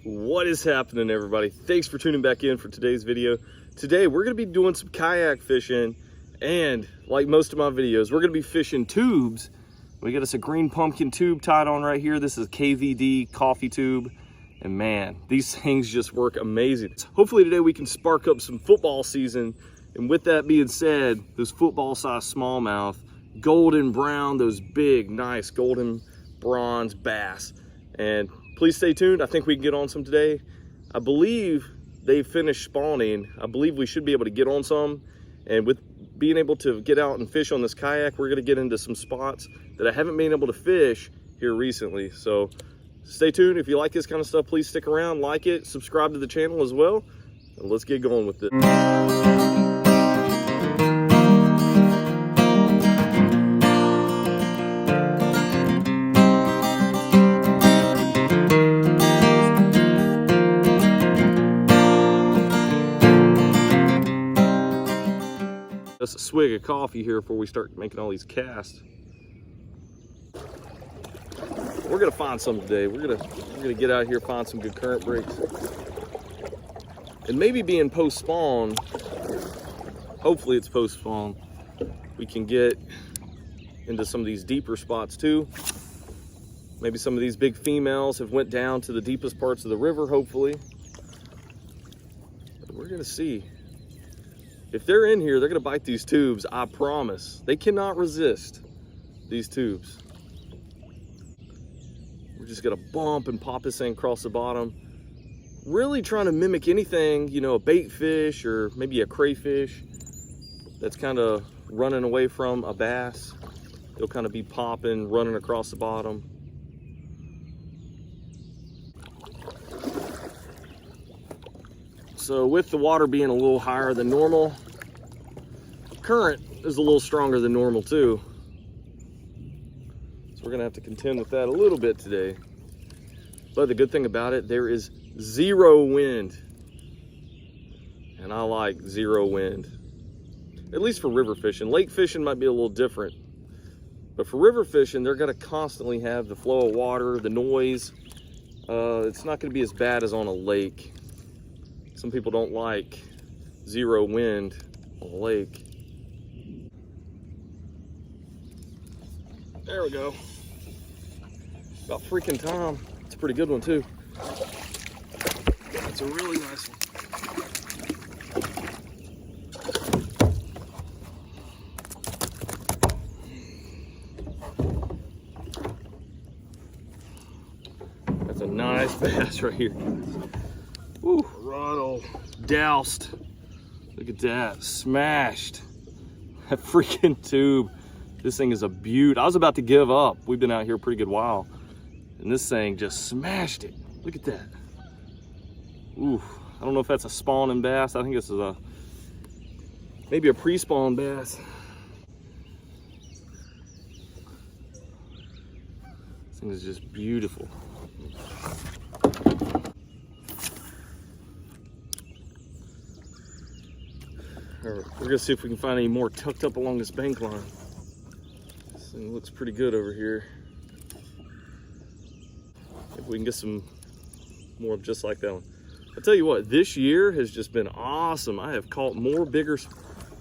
What is happening, everybody? Thanks for tuning back in for today's video. Today we're going to be doing some kayak fishing, and like most of my videos, we're going to be fishing tubes. We got us a green pumpkin tube tied on right here. This is KVD coffee tube, and man, these things just work amazing. Hopefully today we can spark up some football season, and with that being said, those football size smallmouth, golden brown, those big nice golden bronze bass. And please stay tuned. I think we can get on some today. I believe they finished spawning. I believe we should be able to get on some. And with being able to get out and fish on this kayak, we're gonna get into some spots that I haven't been able to fish here recently. So stay tuned. If you like this kind of stuff, please stick around, like it, subscribe to the channel as well. And let's get going with this. Just a swig of coffee here before we start making all these casts. We're gonna find some today. We're gonna get out here, find some good current breaks, and maybe being post spawn. Hopefully it's post spawn. We can get into some of these deeper spots too. Maybe some of these big females have went down to the deepest parts of the river. Hopefully, but we're gonna see. If they're in here, they're gonna bite these tubes, I promise. They cannot resist these tubes. We're just gonna bump and pop this thing across the bottom. Really trying to mimic anything, you know, a bait fish or maybe a crayfish that's kind of running away from a bass. They'll kind of be popping, running across the bottom. So with the water being a little higher than normal, current is a little stronger than normal too. So we're gonna have to contend with that a little bit today. But the good thing about it, there is zero wind. And I like zero wind. At least for river fishing. Lake fishing might be a little different. But for river fishing, they're gonna constantly have the flow of water, the noise. It's not gonna be as bad as on a lake. Some people don't like zero wind on a lake. There we go. About freaking time. It's a pretty good one too. It's a really nice one. That's a nice bass right here. Ooh, rod all doused. Look at that, smashed. That freaking tube. This thing is a beaut. I was about to give up. We've been out here a pretty good while, and this thing just smashed it. Look at that. Ooh, I don't know if that's a spawning bass. I think this is maybe a pre-spawn bass. This thing is just beautiful. We're gonna see if we can find any more tucked up along this bank line. This thing looks pretty good over here. If we can get some more just like that one. I'll tell you what, this year has just been awesome. I have caught more bigger,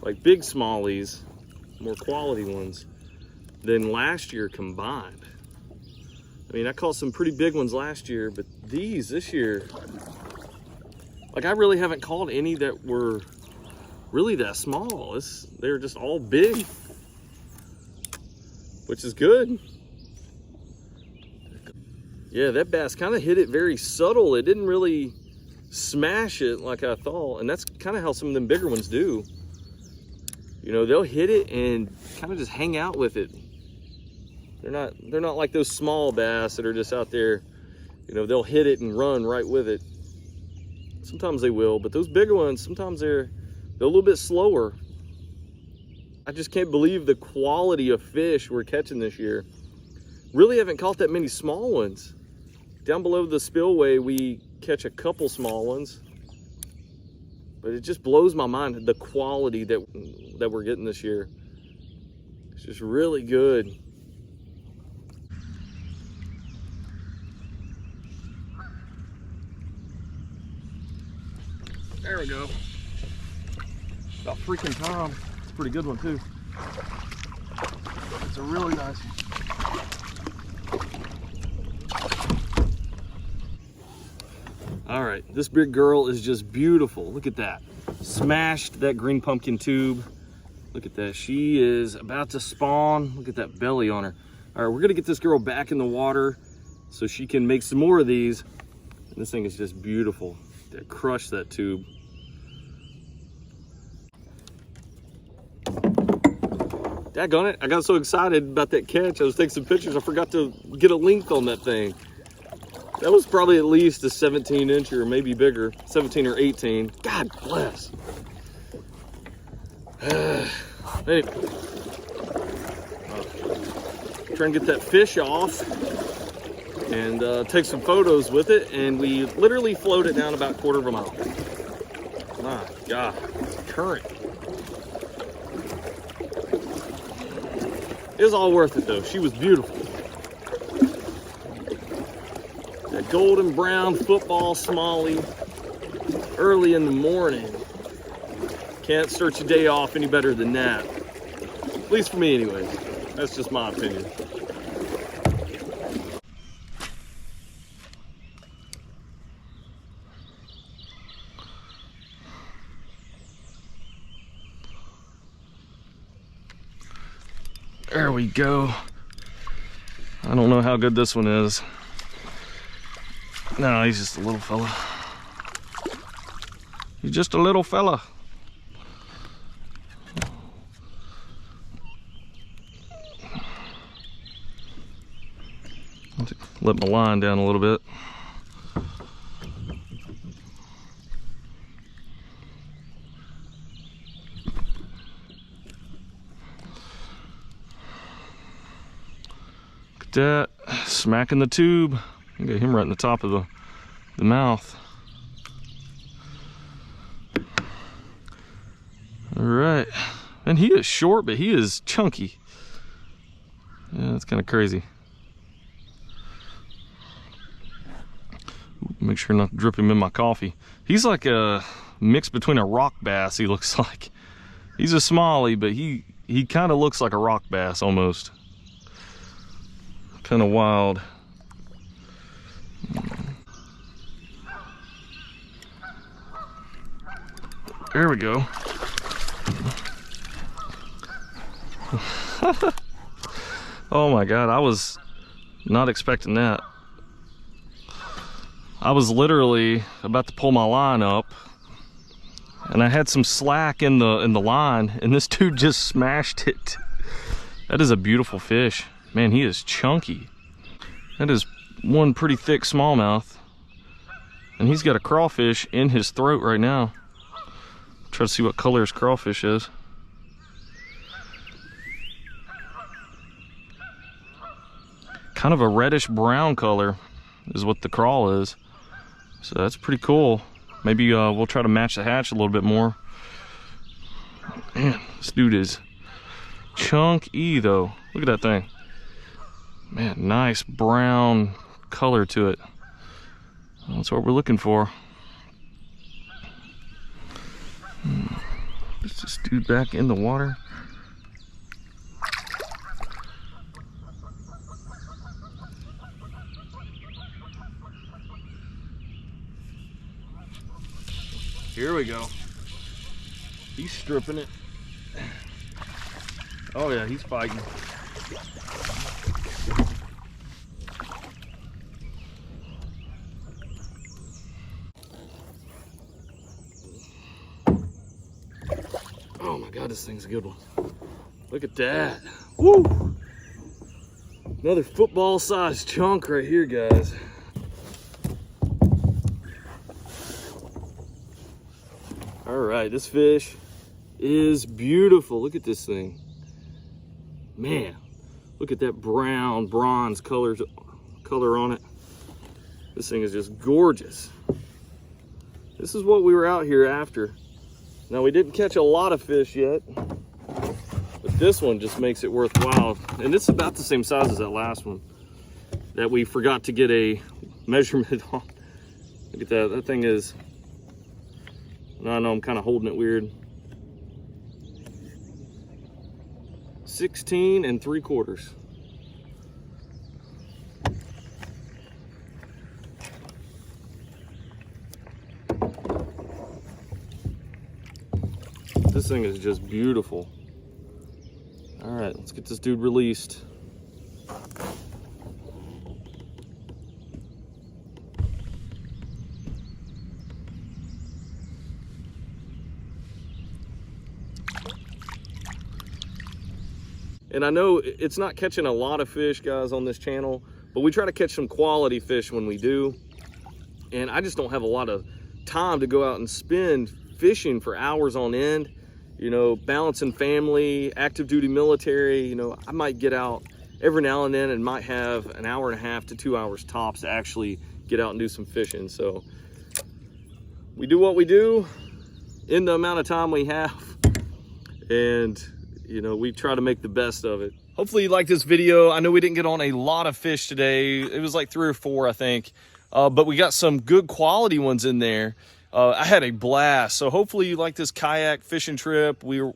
like big smallies, more quality ones than last year combined. I mean, I caught some pretty big ones last year, but this year, like I really haven't caught any that were really that small. They're just all big, which is good. Yeah, that bass kind of hit it very subtle. It didn't really smash it like I thought, and that's kind of how some of them bigger ones do. You know, they'll hit it and kind of just hang out with it. They're not like those small bass that are just out there. You know, they'll hit it and run right with it. Sometimes they will, but those bigger ones, sometimes they're a little bit slower. I just can't believe the quality of fish we're catching this year. Really haven't caught that many small ones. Down below the spillway, we catch a couple small ones, but it just blows my mind the quality that we're getting this year. It's just really good. There we go. About freaking time. It's a pretty good one too. It's a really nice one. All right, this big girl is just beautiful. Look at that. Smashed that green pumpkin tube. Look at that. She is about to spawn. Look at that belly on her. All right, we're gonna get this girl back in the water so she can make some more of these. And this thing is just beautiful. That crushed that tube. Daggone it, I got so excited about that catch. I was taking some pictures. I forgot to get a length on that thing. That was probably at least a 17 inch or maybe bigger, 17 or 18. God bless. Anyway, trying to get that fish off and take some photos with it. And we literally floated down about 1/4 mile. My God, current. It was all worth it though. She was beautiful. That golden brown football smallie early in the morning. Can't start your day off any better than that. At least for me anyways. That's just my opinion. There we go. I don't know how good this one is. No, he's just a little fella. He's just a little fella. Let my line down a little bit. Look at that, smacking the tube. I got him right in the top of the mouth. All right, and he is short, but he is chunky. Yeah, that's kind of crazy. Make sure not to drip him in my coffee. He's like a mix between a rock bass, he looks like. He's a smallie, but he kind of looks like a rock bass almost. Kind of wild. There we go. Oh my God, I was not expecting that. I was literally about to pull my line up and I had some slack in the line and this dude just smashed it. That is a beautiful fish. Man, he is chunky. That is one pretty thick smallmouth. And he's got a crawfish in his throat right now. Try to see what color his crawfish is. Kind of a reddish brown color is what the crawl is. So that's pretty cool. Maybe we'll try to match the hatch a little bit more. Man, this dude is chunky though. Look at that thing. Man, nice brown color to it. That's what we're looking for. Put this dude back in the water. Here we go. He's stripping it. Oh yeah, he's fighting. Oh my God, this thing's a good one. Look at that. Woo! Another football-sized chunk right here, guys. All right, this fish is beautiful. Look at this thing. Man, look at that brown bronze color on it. This thing is just gorgeous. This is what we were out here after. Now, we didn't catch a lot of fish yet, but this one just makes it worthwhile. And it's about the same size as that last one that we forgot to get a measurement on. Look at that. That thing is I know I'm kind of holding it weird. 16 3/4. This thing is just beautiful. All right, let's get this dude released. And I know it's not catching a lot of fish, guys, on this channel, but we try to catch some quality fish when we do. And I just don't have a lot of time to go out and spend fishing for hours on end. You know, balancing family, active duty military, you know, I might get out every now and then and might have an hour and a half to 2 hours tops to actually get out and do some fishing. So we do what we do in the amount of time we have, and you know, we try to make the best of it. Hopefully you like this video. I know we didn't get on a lot of fish today. It was like 3 or 4, I think. But we got some good quality ones in there. I had a blast. So hopefully you like this kayak fishing trip where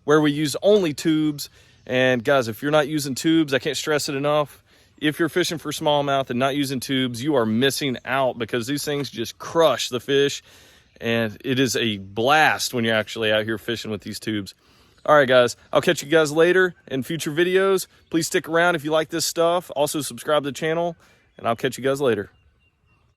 we use only tubes. And guys, if you're not using tubes, I can't stress it enough. If you're fishing for smallmouth and not using tubes, you are missing out, because these things just crush the fish. And it is a blast when you're actually out here fishing with these tubes. All right, guys, I'll catch you guys later in future videos. Please stick around if you like this stuff. Also, subscribe to the channel, and I'll catch you guys later.